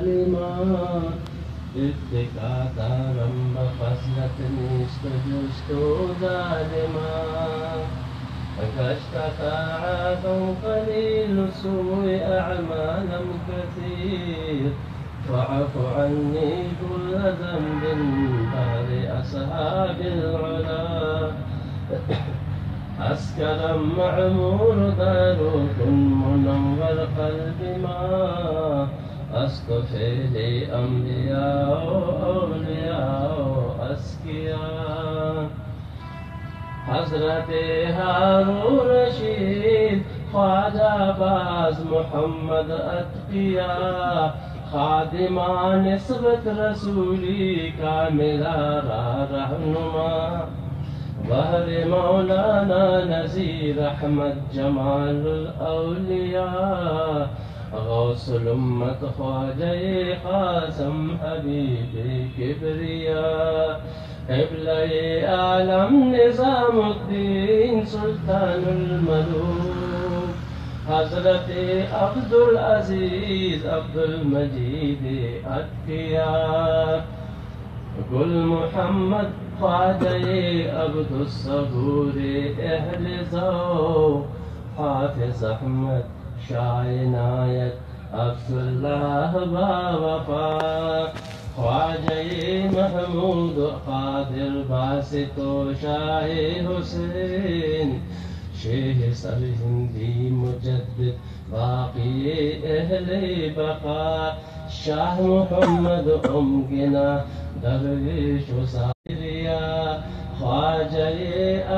ظالما اتكاتا رب فصلت نیست جست و ظالما فاشتكى عادا قليل سوء أعمالا كثير واعف عني كل ذنب بعد أصحاب العلا أسكر معمور داروك منور قلب ما أصطفي لي أنبياء أولياء أسكياء حضرت هارون رشید خواجہ باز محمد اتقیا خادمان نسبت رسولی کا میرا رہنما بہر مولانا نذیر احمد جمال الاولیاء غوث الامت خواجہ قاسم حبیب کبریا قبلة عالم نظام الدين سلطان الملوك حضرت عبد العزيز عبد المجيد أتقيا قل محمد خواجه عبد الصبور أهل ذوق حافظ أحمد شاه عنایت عبد الله باوفا خواجہ محمود قادر باسط شاہ حسین شیخ سرہندی مجدد باقی اہل بقا شاہ محمد امگنا درویش و سائریا خواجہ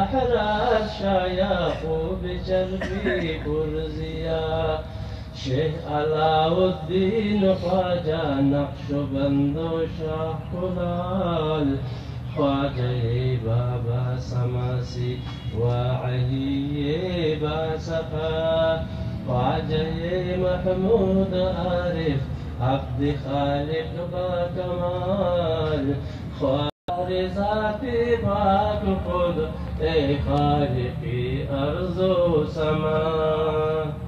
احراز شاہ یعقوب چربی پرزیا شیخ علاؤالدین خواجہ نقشبند و شاہ کلال خواجہ بابا سماسی و علی باسقا خواجہ محمود عارف عبد خالق با کمال خواجہ ذات پاک خود اے خالقی ارض و سما